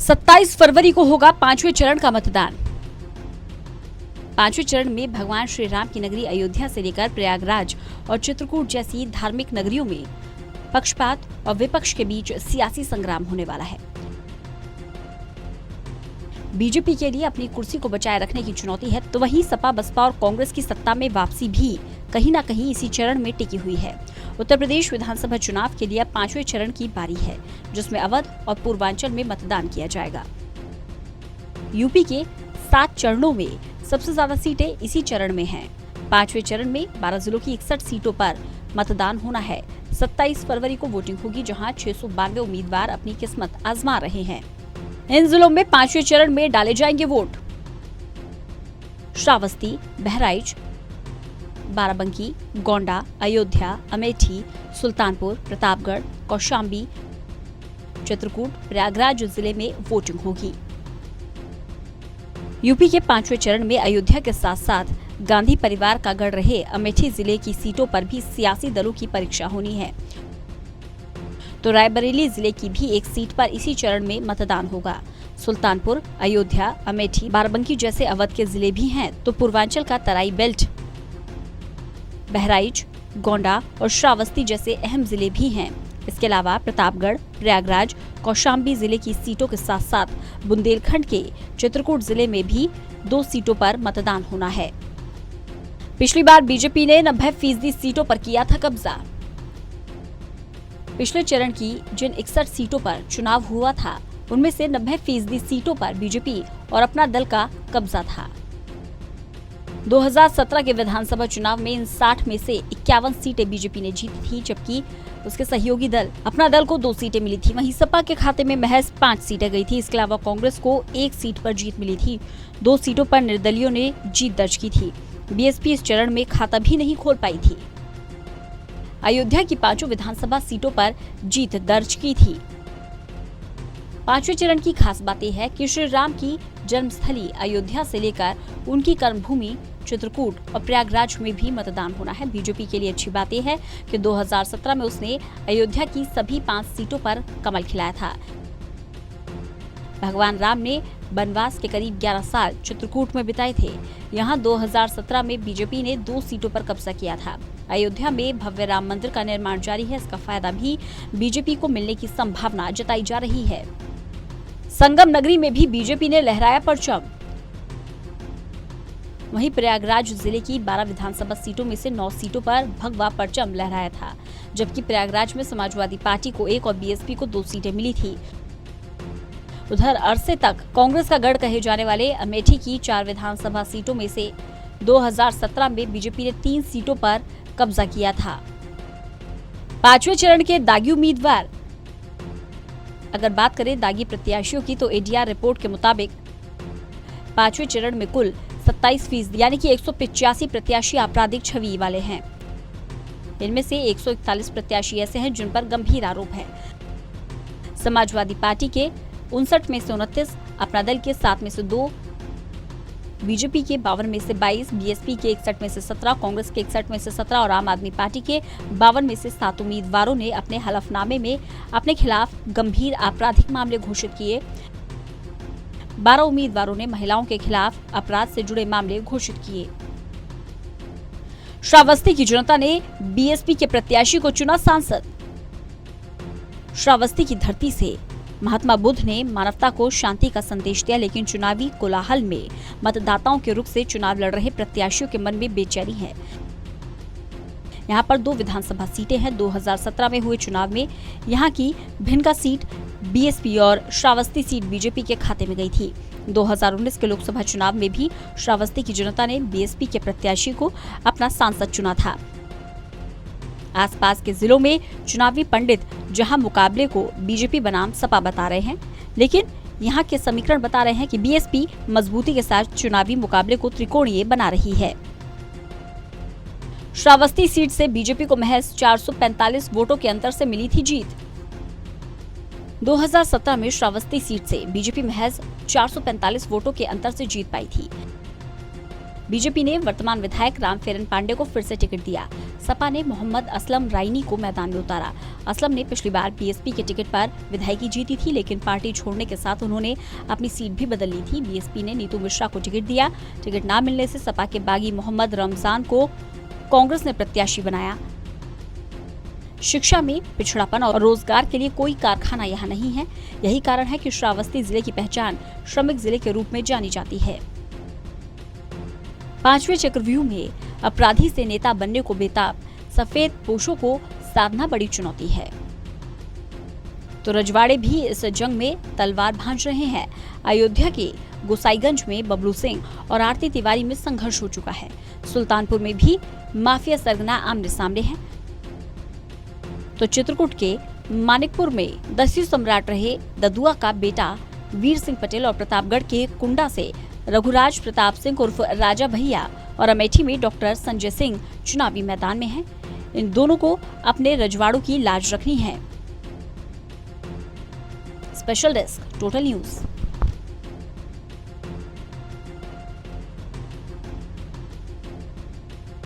27 फरवरी को होगा 5वें चरण का मतदान। 5वें चरण में भगवान श्री राम की नगरी अयोध्या से लेकर प्रयागराज और चित्रकूट जैसी धार्मिक नगरियों में पक्षपात और विपक्ष के बीच सियासी संग्राम होने वाला है। बीजेपी के लिए अपनी कुर्सी को बचाए रखने की चुनौती है, तो वहीं सपा, बसपा और कांग्रेस की सत्ता में वापसी भी कहीं न कहीं इसी चरण में टिकी हुई है। उत्तर प्रदेश विधानसभा चुनाव के लिए 5वें चरण की बारी है, जिसमें अवध और पूर्वांचल में मतदान किया जाएगा। यूपी के 7 चरणों में सबसे ज्यादा सीटें इसी चरण में हैं। 5वें चरण में 12 जिलों की 61 सीटों पर मतदान होना है। 27 फरवरी को वोटिंग होगी, जहां 692 उम्मीदवार अपनी किस्मत आजमा रहे हैं। इन जिलों में 5वें चरण में डाले जाएंगे वोट। श्रावस्ती, बहराइच, बाराबंकी, गोंडा, अयोध्या, अमेठी, सुल्तानपुर, प्रतापगढ़, कौशाम्बी, चित्रकूट, प्रयागराज जिले में वोटिंग होगी। यूपी के 5वें चरण में अयोध्या के साथ साथ गांधी परिवार का गढ़ रहे अमेठी जिले की सीटों पर भी सियासी दलों की परीक्षा होनी है। तो रायबरेली जिले की भी एक सीट पर इसी चरण में मतदान होगा। सुल्तानपुर, अयोध्या, अमेठी, बाराबंकी जैसे अवध के जिले भी हैं, तो पूर्वांचल का तराई बेल्ट, बहराइच, गोंडा और श्रावस्ती जैसे अहम जिले भी हैं। इसके अलावा प्रतापगढ़, प्रयागराज, कौशाम्बी जिले की सीटों के साथ साथ बुंदेलखंड के चित्रकूट जिले में भी 2 सीटों पर मतदान होना है। पिछली बार बीजेपी ने 90% सीटों पर किया था कब्जा। पिछले चरण की जिन 61 सीटों पर चुनाव हुआ था, उनमें से 90% सीटों पर बीजेपी और अपना दल का कब्जा था। 2017 के विधानसभा चुनाव में इन 60 में से 51 सीटें बीजेपी ने जीती थी, जबकि उसके सहयोगी दल अपना दल को 2 सीटें मिली थी। वहीं सपा के खाते में महज 5 सीटें गई थी। इसके अलावा कांग्रेस को 1 सीट पर जीत मिली थी। 2 सीटों पर निर्दलियों ने जीत दर्ज की थी। बीएसपी इस चरण में खाता भी नहीं खोल पाई थी। अयोध्या की 5 विधानसभा सीटों पर जीत दर्ज की थी। 5वें चरण की खास बात यह है कि श्री राम की जन्मस्थली अयोध्या से लेकर उनकी कर्मभूमि चित्रकूट और प्रयागराज में भी मतदान होना है। बीजेपी के लिए अच्छी बात यह है कि 2017 में उसने अयोध्या की सभी 5 सीटों पर कमल खिलाया था। भगवान राम ने वनवास के करीब 11 साल चित्रकूट में बिताए थे। यहाँ 2017 में बीजेपी ने 2 सीटों पर कब्जा किया था। अयोध्या में भव्य राम मंदिर का निर्माण जारी है। इसका फायदा भी बीजेपी को मिलने की संभावना जताई जा रही है। संगम नगरी में भी बीजेपी ने लहराया परचम। वहीं प्रयागराज जिले की 12 विधानसभा सीटों में से 9 सीटों पर भगवा परचम लहराया था, जबकि प्रयागराज में समाजवादी पार्टी को 1 और बीएसपी को 2 सीटें मिली थी। उधर अरसे तक कांग्रेस का गढ़ कहे जाने वाले अमेठी की 4 विधानसभा सीटों में से 2017 में बीजेपी ने 3 सीटों पर कब्जा किया था। 5वें चरण के दागी उम्मीदवार, अगर बात करें दागी प्रत्याशियों की, तो एडीआर रिपोर्ट के मुताबिक 5वें चरण में कुल 27% यानी कि 185 प्रत्याशी आपराधिक छवि वाले हैं। इनमें से 141 प्रत्याशी ऐसे हैं जिन पर गंभीर आरोप है। समाजवादी पार्टी के 59 में से 29, अपना दल के 7 में से 2, बीजेपी के 52 में से 22, बीएसपी के 61 में से 17, कांग्रेस के 61 में से 17 और आम आदमी पार्टी के 52 में से 7 उम्मीदवारों ने अपने हलफनामे में अपने खिलाफ गंभीर आपराधिक मामले घोषित किए। 12 उम्मीदवारों ने महिलाओं के खिलाफ अपराध से जुड़े मामले घोषित किए। श्रावस्ती की जनता ने बीएसपी के प्रत्याशी को चुना सांसद। श्रावस्ती की धरती से महात्मा बुद्ध ने मानवता को शांति का संदेश दिया, लेकिन चुनावी कोलाहल में मतदाताओं के रुख से चुनाव लड़ रहे प्रत्याशियों के मन में बेचैनी है। यहाँ पर 2 विधानसभा सीटें हैं। 2017 में हुए चुनाव में यहाँ की भिनका सीट बीएसपी और श्रावस्ती सीट बीजेपी के खाते में गई थी। 2019 के लोकसभा चुनाव में भी श्रावस्ती की जनता ने बीएसपी के प्रत्याशी को अपना सांसद चुना था। आसपास के जिलों में चुनावी पंडित जहां मुकाबले को बीजेपी बनाम सपा बता रहे हैं, लेकिन यहां के समीकरण बता रहे हैं कि बीएसपी मजबूती के साथ चुनावी मुकाबले को त्रिकोणीय बना रही है। श्रावस्ती सीट से बीजेपी को महज 445 वोटों के अंतर से मिली थी जीत। 2017 में श्रावस्ती सीट से बीजेपी महज 445 वोटों के अंतर से जीत पाई थी। बीजेपी ने वर्तमान विधायक रामफेरन पांडे को फिर से टिकट दिया। सपा ने मोहम्मद असलम राइनी को मैदान में उतारा। असलम ने पिछली बार बीएसपी के टिकट पर विधायकी जीती थी, लेकिन पार्टी छोड़ने के साथ उन्होंने अपनी सीट भी बदल ली थी। बीएसपी ने नीतू मिश्रा को टिकट दिया। टिकट न मिलने से सपा के बागी मोहम्मद रमजान को कांग्रेस ने प्रत्याशी बनाया। शिक्षा में पिछड़ापन और रोजगार के लिए कोई कारखाना यहाँ नहीं है। यही कारण है कि श्रावस्ती जिले की पहचान श्रमिक जिले के रूप में जानी जाती है। 5वें चक्रव्यूह में अपराधी से नेता बनने को बेताब सफेद पोशों को साधना बड़ी चुनौती है, तो रजवाड़े भी इस जंग में तलवार भांज रहे हैं। अयोध्या के गोसाईगंज में बबलू सिंह और आरती तिवारी में संघर्ष हो चुका है। सुल्तानपुर में भी माफिया सरगना आमने सामने है, तो चित्रकूट के मानिकपुर में दस्यु सम्राट रहे ददुआ का बेटा वीर सिंह पटेल और प्रतापगढ़ के कुंडा से रघुराज प्रताप सिंह उर्फ राजा भैया और अमेठी में डॉक्टर संजय सिंह चुनावी मैदान में हैं। इन दोनों को अपने रजवाड़ों की लाज रखनी है। Special desk, total news.